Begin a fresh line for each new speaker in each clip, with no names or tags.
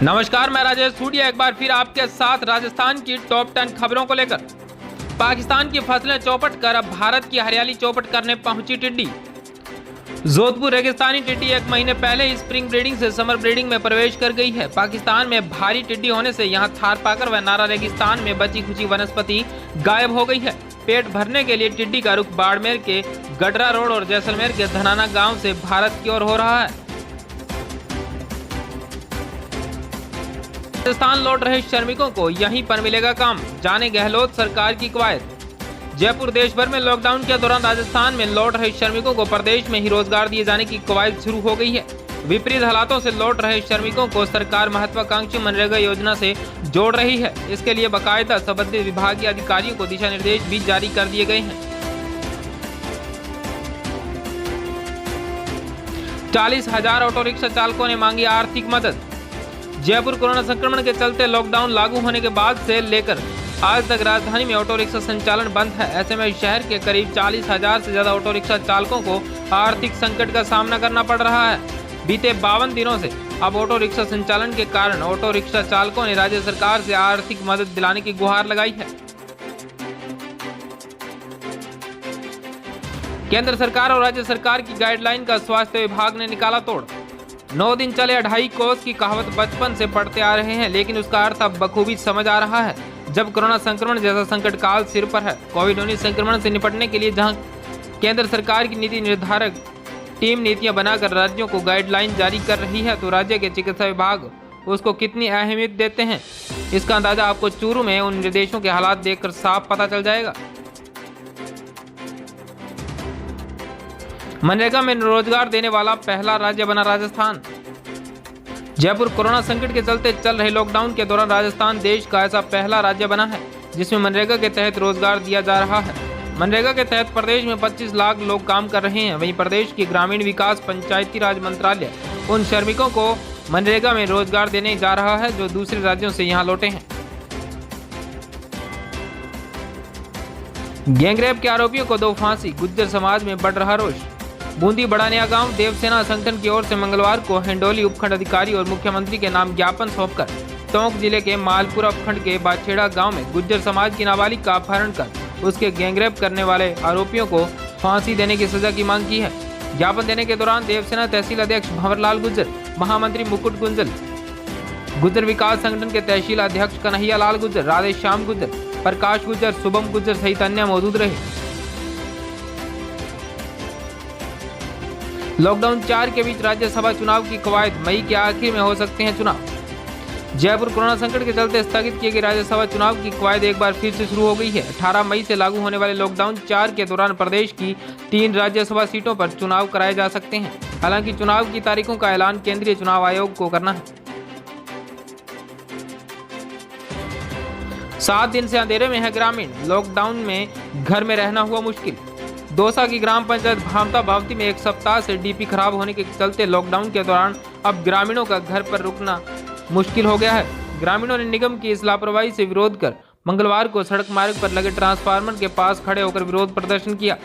नमस्कार, मैं राजेश सूडिया एक बार फिर आपके साथ राजस्थान की टॉप 10 खबरों को लेकर। पाकिस्तान की फसलें चौपट कर अब भारत की हरियाली चौपट करने पहुंची टिड्डी। जोधपुर रेगिस्तानी टिड्डी एक महीने पहले ही स्प्रिंग ब्रीडिंग से समर ब्रीडिंग में प्रवेश कर गई है। पाकिस्तान में भारी टिड्डी होने से यहां थार पाकर व नारा रेगिस्तान में बची खुची वनस्पति गायब हो गई है। पेट भरने के लिए टिड्डी का रुख बाड़मेर के गडरा रोड और जैसलमेर के धनाना गाँव से भारत की ओर हो रहा है। राजस्थान लौट रहे श्रमिकों को यहीं पर मिलेगा काम, जाने गहलोत सरकार की कवायद। जयपुर देश भर में लॉकडाउन के दौरान राजस्थान में लौट रहे श्रमिकों को प्रदेश में ही रोजगार दिए जाने की कवायद शुरू हो गई है। विपरीत हालातों से लौट रहे श्रमिकों को सरकार महत्वाकांक्षी मनरेगा योजना से जोड़ रही है। इसके लिए बाकायदा संबंधित विभागीय अधिकारियों को दिशा निर्देश भी जारी कर दिए गए हैं। 40,000 ऑटो रिक्शा चालकों ने मांगी आर्थिक मदद। जयपुर कोरोना संक्रमण के चलते लॉकडाउन लागू होने के बाद से लेकर आज तक राजधानी में ऑटो रिक्शा संचालन बंद है। ऐसे में शहर के करीब 40,000 से ज्यादा ऑटो रिक्शा चालकों को आर्थिक संकट का सामना करना पड़ रहा है। बीते 52 दिनों से अब ऑटो रिक्शा संचालन के कारण ऑटो रिक्शा चालकों ने राज्य सरकार से आर्थिक मदद दिलाने की गुहार लगाई है। केंद्र सरकार और राज्य सरकार की गाइडलाइन का स्वास्थ्य विभाग ने निकाला तोड़। 9 दिन चले 2.5 कोस की कहावत बचपन से पढ़ते आ रहे हैं, लेकिन उसका अर्थ अब बखूबी समझ आ रहा है। जब कोरोना संक्रमण जैसा संकट काल सिर पर है, कोविड-19 संक्रमण से निपटने के लिए जहां केंद्र सरकार की नीति निर्धारक टीम नीतियां बनाकर राज्यों को गाइडलाइन जारी कर रही है, तो राज्य के चिकित्सा विभाग उसको कितनी अहमियत देते हैं, इसका अंदाजा आपको चूरू में उन निर्देशों के हालात देखकर साफ पता चल जाएगा। मनरेगा में रोजगार देने वाला पहला राज्य बना राजस्थान। जयपुर कोरोना संकट के चलते चल रहे लॉकडाउन के दौरान राजस्थान देश का ऐसा पहला राज्य बना है जिसमें मनरेगा के तहत रोजगार दिया जा रहा है। मनरेगा के तहत प्रदेश में 25 लाख लोग काम कर रहे हैं। वहीं प्रदेश की ग्रामीण विकास पंचायती राज मंत्रालय उन श्रमिकों को मनरेगा में रोजगार देने जा रहा है जो दूसरे राज्यों से यहाँ लौटे हैं। गैंगरेप के आरोपियों को 2 फांसी, गुज्जर समाज में बढ़ रहा रोष। बूंदी बड़ानिया गांव देवसेना संगठन की ओर से मंगलवार को हिंडोली उपखंड अधिकारी और मुख्यमंत्री के नाम ज्ञापन सौंपकर टोंक जिले के मालपुरा उपखंड के बाछेड़ा गांव में गुज्जर समाज की नाबालिग का अपहरण कर उसके गैंगरेप करने वाले आरोपियों को फांसी देने की सजा की मांग की है। ज्ञापन देने के दौरान देवसेना तहसील अध्यक्ष भंवरलाल गुज्जर, महामंत्री मुकुट गुंजल, गुज्जर विकास संगठन के तहसील अध्यक्ष कन्हैया लाल गुज्जर, राधेश्याम गुज्जर, प्रकाश गुज्जर, शुभम गुज्जर सहित अन्य मौजूद रहे। लॉकडाउन 4 के बीच राज्यसभा चुनाव की कवायद, मई के आखिर में हो सकते हैं चुनाव। जयपुर कोरोना संकट के चलते स्थगित किए गए राज्यसभा चुनाव की कवायद एक बार फिर से शुरू हो गई है। 18 मई से लागू होने वाले लॉकडाउन 4 के दौरान प्रदेश की 3 राज्यसभा सीटों पर चुनाव कराए जा सकते हैं। हालांकि चुनाव की तारीखों का ऐलान केंद्रीय चुनाव आयोग को करना है। 7 दिन से अंधेरे में है ग्रामीण, लॉकडाउन में घर में रहना हुआ मुश्किल। दौसा की ग्राम पंचायत भामता भावती में एक सप्ताह से डीपी खराब होने के चलते लॉकडाउन के दौरान अब ग्रामीणों का घर पर रुकना मुश्किल हो गया है। ग्रामीणों ने निगम की इस लापरवाही से विरोध कर मंगलवार को सड़क मार्ग पर लगे ट्रांसफार्मर के पास खड़े होकर विरोध प्रदर्शन किया।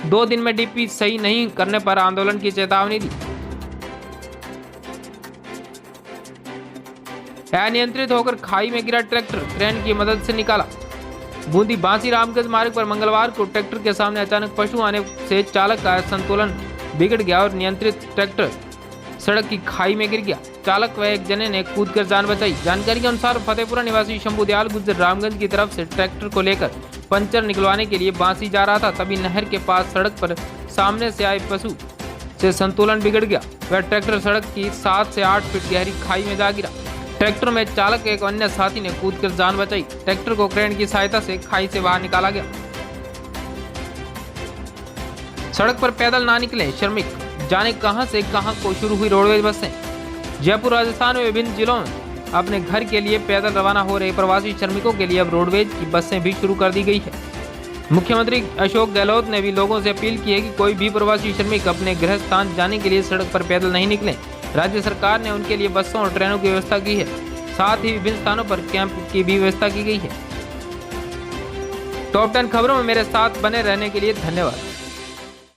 2 दिन में डीपी सही नहीं करने पर आंदोलन की चेतावनी दी। अनियंत्रित होकर खाई में गिरा ट्रैक्टर, क्रेन की मदद से निकाला। बूंदी बांसी रामगंज मार्ग पर मंगलवार को ट्रैक्टर के सामने अचानक पशु आने से चालक का संतुलन बिगड़ गया और नियंत्रित ट्रैक्टर सड़क की खाई में गिर गया। चालक व एक जने ने कूदकर जान बचाई। जानकारी के अनुसार फतेहपुरा निवासी शंभू दयाल गुज्जर रामगंज की तरफ से ट्रैक्टर को लेकर पंचर निकलवाने के लिए बांसी जा रहा था, तभी नहर के पास सड़क पर सामने से आए पशु से संतुलन बिगड़ गया। वह ट्रैक्टर सड़क की 7 से 8 फीट गहरी खाई में जा गिरा। ट्रैक्टर में चालक एक अन्य साथी ने कूदकर जान बचाई। ट्रैक्टर को क्रेन की सहायता से खाई से बाहर निकाला गया। सड़क पर पैदल ना निकले श्रमिक, जाने कहां से कहां को शुरू हुई रोडवेज बसें। जयपुर राजस्थान में विभिन्न जिलों में अपने घर के लिए पैदल रवाना हो रहे प्रवासी श्रमिकों के लिए अब रोडवेज की बसें भी शुरू कर दी गई है। मुख्यमंत्री अशोक गहलोत ने भी लोगों से अपील की है कि कोई भी प्रवासी श्रमिक अपने गृह स्थान जाने के लिए सड़क पर पैदल नहीं निकले। राज्य सरकार ने उनके लिए बसों और ट्रेनों की व्यवस्था की है। साथ ही विभिन्न स्थानों पर कैंप की भी व्यवस्था की गई है। टॉप 10 खबरों में मेरे साथ बने रहने के लिए धन्यवाद।